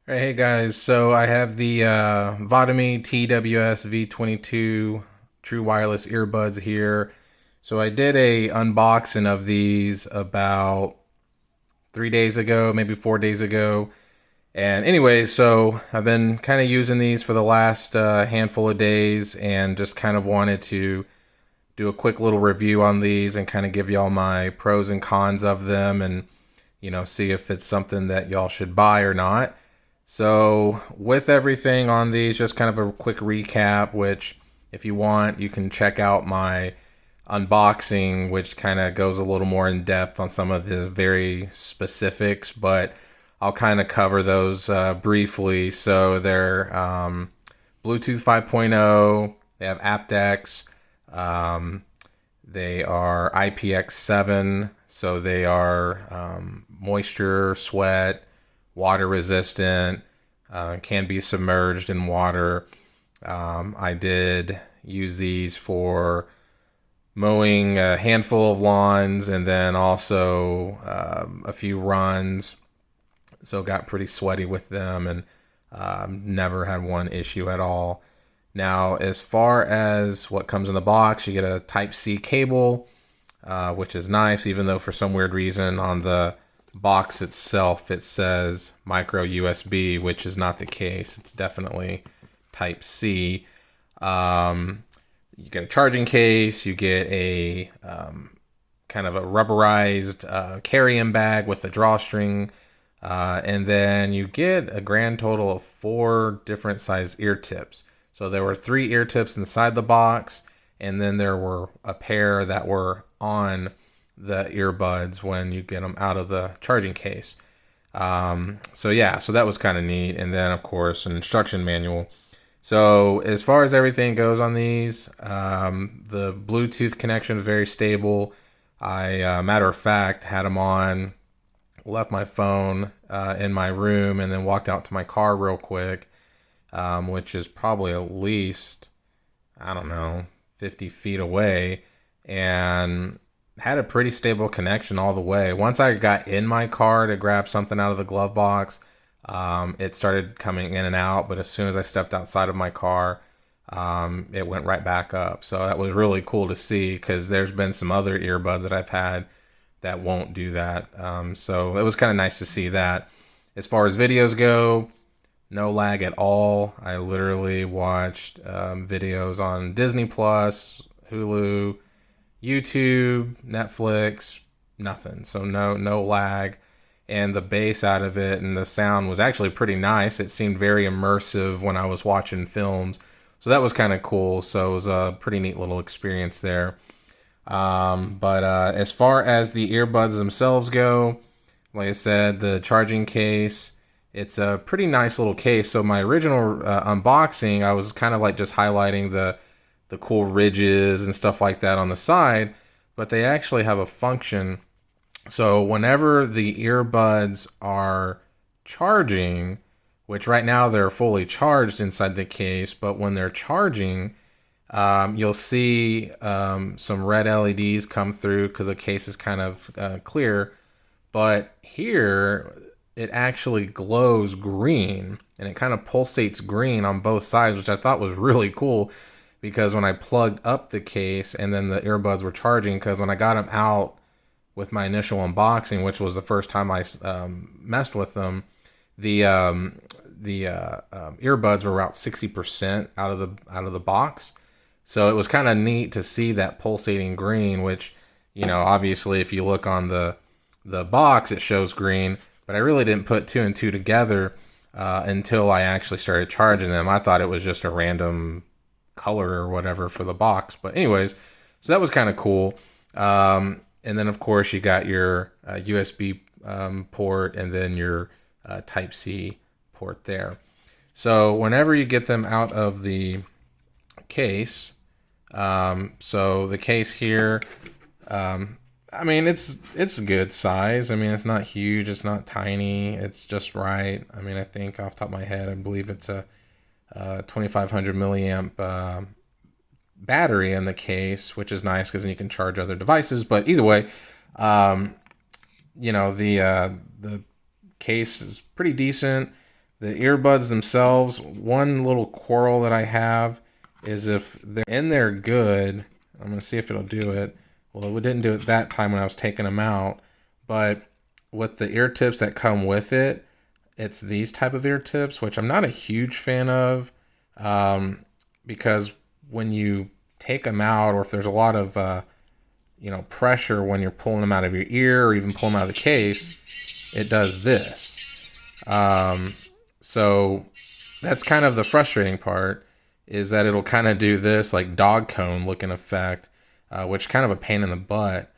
Hey guys, so I have the Votomy TWS V22 true wireless earbuds here. So I did a unboxing of these about 3 days ago, maybe 4 days ago. And anyway, so I've been kind of using these for the last handful of days and just kind of wanted to do a quick little review on these and kind of give y'all my pros and cons of them and, see if it's something that y'all should buy or not. So, with everything on these, just kind of a quick recap, which if you want, you can check out my unboxing, which kind of goes a little more in depth on some of the very specifics, but I'll kind of cover those briefly. So, they're Bluetooth 5.0, they have aptX, um, they are IPX7, so they are moisture, sweat, water resistant, can be submerged in water. I did use these for mowing a handful of lawns and then also a few runs. So got pretty sweaty with them and never had one issue at all. Now, as far as what comes in the box, you get a Type-C cable, which is nice, even though for some weird reason on the box itself it says micro USB, which is not the case. It's definitely Type-C. You get a charging case, you get a kind of a rubberized carry-in bag with a drawstring, and then you get a grand total of 4 different size ear tips. So there were 3 ear tips inside the box, and then there were a pair that were on the earbuds when you get them out of the charging case. So that was kind of neat. And then, of course, an instruction manual. So as far as everything goes on these, the Bluetooth connection is very stable. I, matter of fact, had them on, left my phone in my room, and then walked out to my car real quick, which is probably at least, I don't know, 50 feet away, and had a pretty stable connection all the way. Once I got in my car to grab something out of the glove box, it started coming in and out, but as soon as I stepped outside of my car, it went right back up. So that was really cool to see, because there's been some other earbuds that I've had that won't do that. So it was kind of nice to see that. As far as videos go, no lag at all. I literally watched videos on Disney Plus, Hulu, YouTube, Netflix, nothing. So no lag. And the bass out of it and the sound was actually pretty nice. It seemed very immersive when I was watching films. So that was kind of cool. So it was a pretty neat little experience there. But as far as the earbuds themselves go, like I said, the charging case, it's a pretty nice little case. So my original unboxing, I was kind of like just highlighting the cool ridges and stuff like that on the side, but they actually have a function. So whenever the earbuds are charging, which right now they're fully charged inside the case, but when they're charging, you'll see some red LEDs come through because the case is kind of clear. But here, it actually glows green, and it kind of pulsates green on both sides, which I thought was really cool, because when I plugged up the case and then the earbuds were charging, because when I got them out with my initial unboxing, which was the first time I messed with them, the earbuds were about 60% out of the box. So it was kind of neat to see that pulsating green, which, obviously if you look on the box, it shows green, but I really didn't put 2 and 2 together until I actually started charging them. I thought it was just a random color or whatever for the box. But anyways, so that was kind of cool. And then, of course, you got your USB port and then your Type-C port there. So whenever you get them out of the case, so the case here, it's a good size. It's not huge, it's not tiny, it's just right. I think off the top of my head, I believe it's a 2500 milliamp battery in the case, which is nice because then you can charge other devices. But either way, the case is pretty decent. The earbuds themselves, one little quarrel that I have is if they're in there good, I'm going to see if it'll do it. Well, it didn't do it that time when I was taking them out, but with the ear tips that come with it, it's these type of ear tips, which I'm not a huge fan of, because when you take them out, or if there's a lot of pressure when you're pulling them out of your ear or even pulling them out of the case, it does this. So that's kind of the frustrating part, is that it'll kind of do this like dog cone looking effect, which is kind of a pain in the butt,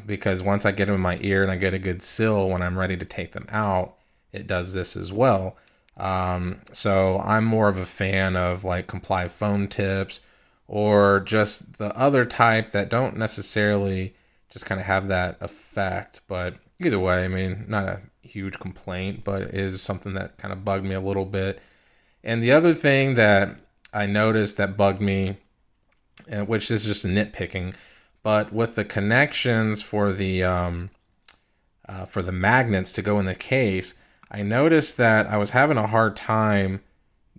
because once I get them in my ear and I get a good seal when I'm ready to take them out, it does this as well. So I'm more of a fan of like Comply phone tips, or just the other type that don't necessarily just kind of have that effect. But either way, I mean, not a huge complaint, but it is something that kind of bugged me a little bit. And the other thing that I noticed that bugged me, which is just nitpicking, but with the connections for the magnets to go in the case, I noticed that I was having a hard time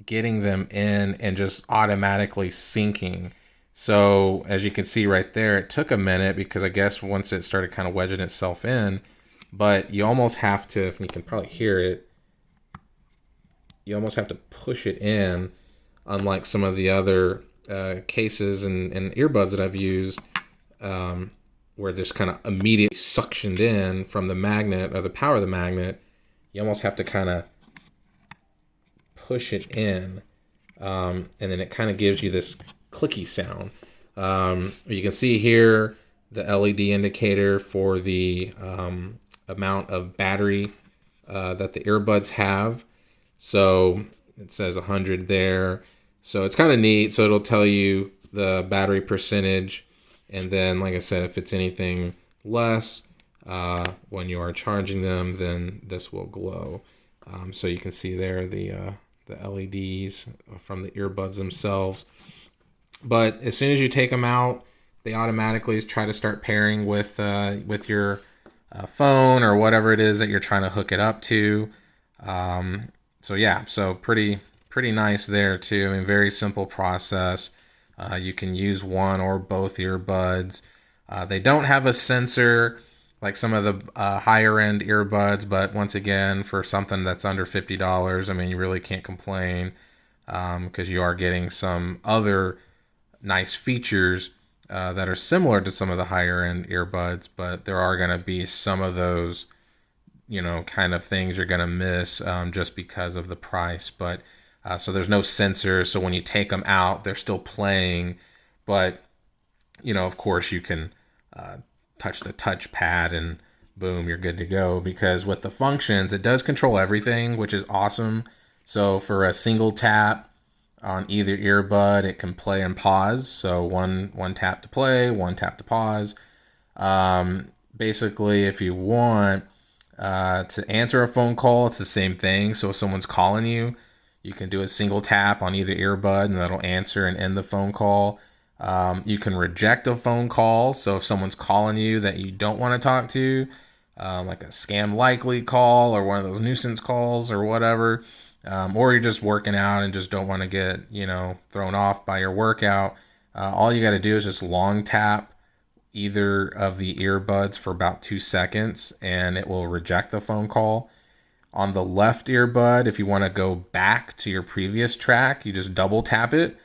getting them in and just automatically syncing. So as you can see right there, it took a minute, because I guess once it started kind of wedging itself in, but you almost have to, if you can probably hear it, you almost have to push it in, unlike some of the other cases and earbuds that I've used, where there's kind of immediately suctioned in from the magnet or the power of the magnet. You almost have to kind of push it in, and then it kind of gives you this clicky sound. You can see here the LED indicator for the amount of battery that the earbuds have. So it says 100 there. So it's kind of neat. So it'll tell you the battery percentage. And then, like I said, if it's anything less when you are charging them, then this will glow. So you can see there the LEDs from the earbuds themselves. But as soon as you take them out, they automatically try to start pairing with your phone or whatever it is that you're trying to hook it up to. So yeah, so pretty nice there too. I mean, very simple process. You can use one or both earbuds. They don't have a sensor like some of the higher end earbuds, but once again, for something that's under $50, I mean, you really can't complain, because you are getting some other nice features that are similar to some of the higher end earbuds, but there are going to be some of those, kind of things you're going to miss just because of the price. But so there's no sensor, so when you take them out, they're still playing, but of course you can touch the touchpad and boom, you're good to go, because with the functions, it does control everything, which is awesome. So for a single tap on either earbud, it can play and pause. So one tap to play, one tap to pause. Basically, if you want to answer a phone call, it's the same thing. So if someone's calling you, you can do a single tap on either earbud and that'll answer and end the phone call. You can reject a phone call. So if someone's calling you that you don't want to talk to, like a scam likely call or one of those nuisance calls or whatever, or you're just working out and just don't want to get, thrown off by your workout, all you got to do is just long tap either of the earbuds for about 2 seconds and it will reject the phone call. On the left earbud, if you want to go back to your previous track, you just double tap it.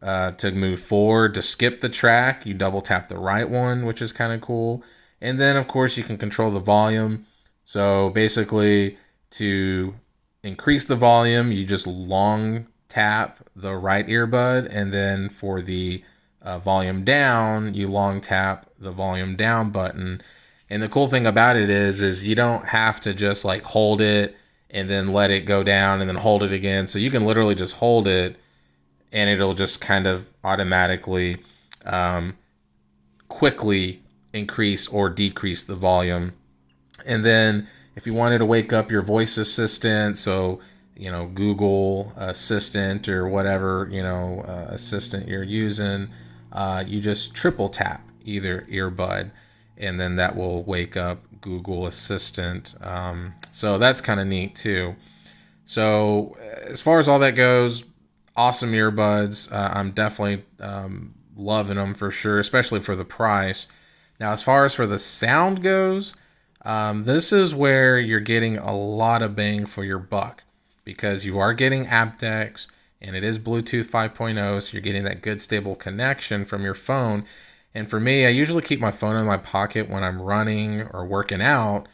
To move forward, to skip the track, you double tap the right one, which is kind of cool. And then, of course, you can control the volume. So basically, to increase the volume, you just long tap the right earbud. And then for the volume down, you long tap the volume down button. And the cool thing about it is you don't have to just like hold it and then let it go down and then hold it again. So you can literally just hold it and it'll just kind of automatically quickly increase or decrease the volume. And then if you wanted to wake up your voice assistant, so Google Assistant or whatever assistant you're using, you just triple tap either earbud, and then that will wake up Google Assistant. So that's kind of neat too. So as far as all that goes, awesome earbuds. I'm definitely loving them for sure, especially for the price. Now, as far as for the sound goes, this is where you're getting a lot of bang for your buck because you are getting aptX and it is Bluetooth 5.0, so you're getting that good stable connection from your phone. And for me, I usually keep my phone in my pocket when I'm running or working out,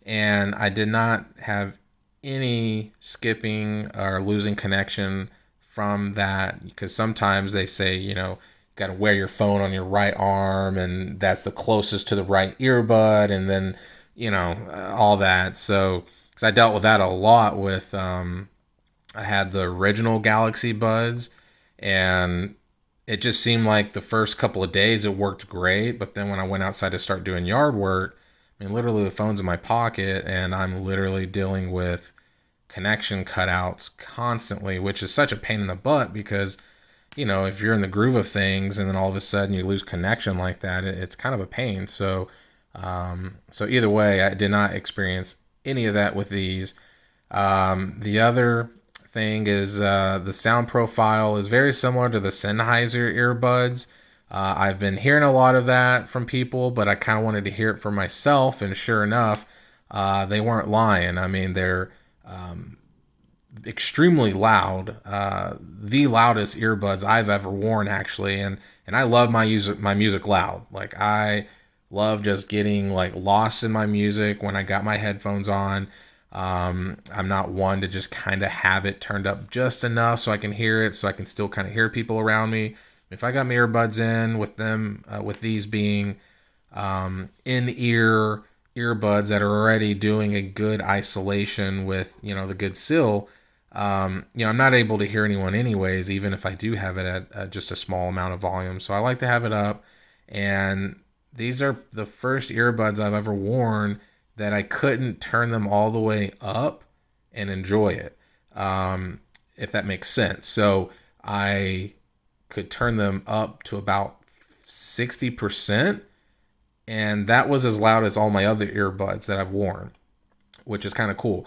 and I did not have any skipping or losing connection from that because sometimes they say, got to wear your phone on your right arm and that's the closest to the right earbud, and then, all that. So, because I dealt with that a lot with, I had the original Galaxy Buds, and it just seemed like the first couple of days it worked great, but then when I went outside to start doing yard work, I mean, literally the phone's in my pocket, and I'm literally dealing with connection cutouts constantly, which is such a pain in the butt because, if you're in the groove of things and then all of a sudden you lose connection like that, it's kind of a pain. So, so either way, I did not experience any of that with these. The other thing is the sound profile is very similar to the Sennheiser earbuds. I've been hearing a lot of that from people, but I kind of wanted to hear it for myself, and sure enough, they weren't lying. I mean, they're extremely loud, the loudest earbuds I've ever worn, actually, and I love my music loud. Like, I love just getting like lost in my music when I got my headphones on. I'm not one to just kind of have it turned up just enough so I can hear it, so I can still kind of hear people around me. If I got my earbuds in with them, with these being in-ear earbuds that are already doing a good isolation with, the good sill, I'm not able to hear anyone anyways, even if I do have it at just a small amount of volume. So I like to have it up, and these are the first earbuds I've ever worn that I couldn't turn them all the way up and enjoy it, if that makes sense. So I could turn them up to about 60%, and that was as loud as all my other earbuds that I've worn, which is kind of cool.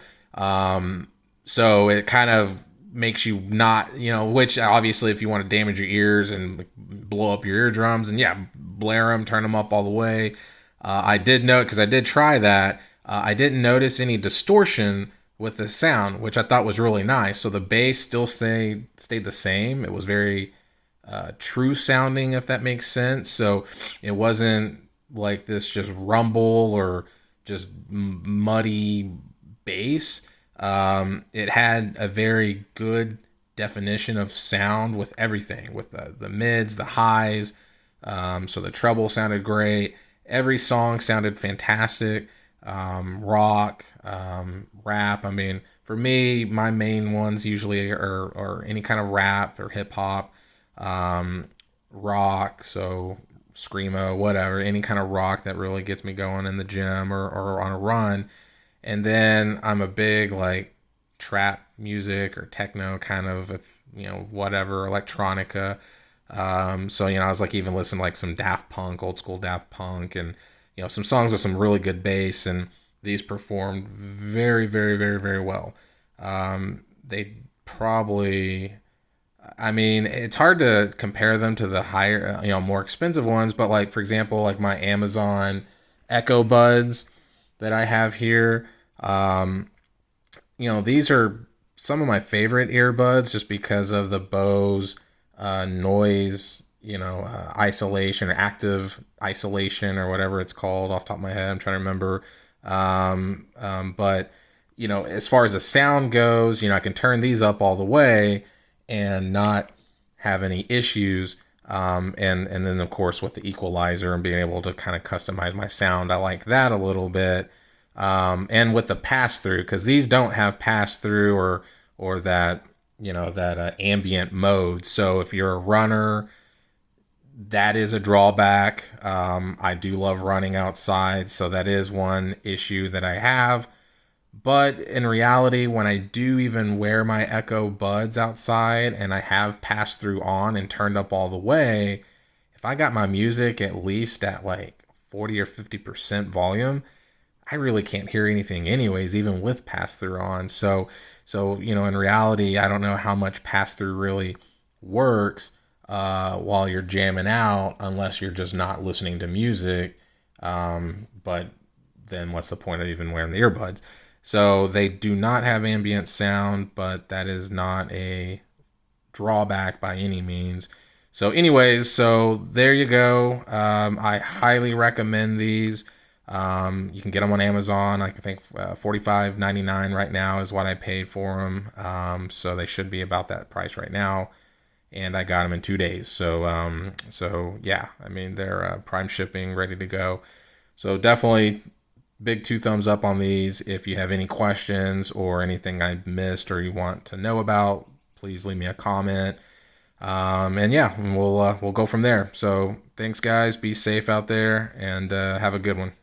So it kind of makes you not, which obviously if you want to damage your ears and blow up your eardrums, and yeah, blare them, turn them up all the way. I did note, because I did try that, I didn't notice any distortion with the sound, which I thought was really nice. So the bass still stayed the same. It was very true sounding, if that makes sense. So it wasn't like this just rumble or just muddy bass. It had a very good definition of sound with everything, with the mids, the highs. So the treble sounded great. Every song sounded fantastic. Rock, rap. I mean, for me, my main ones usually are any kind of rap or hip hop, rock. So screamo, whatever, any kind of rock that really gets me going in the gym or on a run. And then I'm a big like trap music or techno kind of, whatever, electronica. So, I was like even listening to like some Daft Punk, old school Daft Punk, and, some songs with some really good bass, and these performed very, very, very, very well. They probably, I mean, it's hard to compare them to the higher, more expensive ones, but like, for example, like my Amazon Echo Buds that I have here, these are some of my favorite earbuds just because of the Bose noise, isolation or active isolation or whatever it's called off the top of my head. I'm trying to remember. But, as far as the sound goes, I can turn these up all the way and not have any issues. And then of course with the equalizer and being able to kind of customize my sound, I like that a little bit. And with the pass through, because these don't have pass through or that, that ambient mode. So if you're a runner, that is a drawback. I do love running outside, so that is one issue that I have. But in reality, when I do even wear my Echo Buds outside and I have pass through on and turned up all the way, if I got my music at least at like 40 or 50% volume, I really can't hear anything anyways, even with pass-through on. So in reality, I don't know how much pass-through really works while you're jamming out, unless you're just not listening to music. But then what's the point of even wearing the earbuds? So they do not have ambient sound, but that is not a drawback by any means. So anyways, so there you go. I highly recommend these. You can get them on Amazon. I think $45.99 right now is what I paid for them. So they should be about that price right now. And I got them in 2 days. So yeah, I mean, they're prime shipping, ready to go. So definitely big 2 thumbs up on these. If you have any questions or anything I missed or you want to know about, please leave me a comment. And yeah, we'll go from there. So thanks, guys. Be safe out there, and have a good one.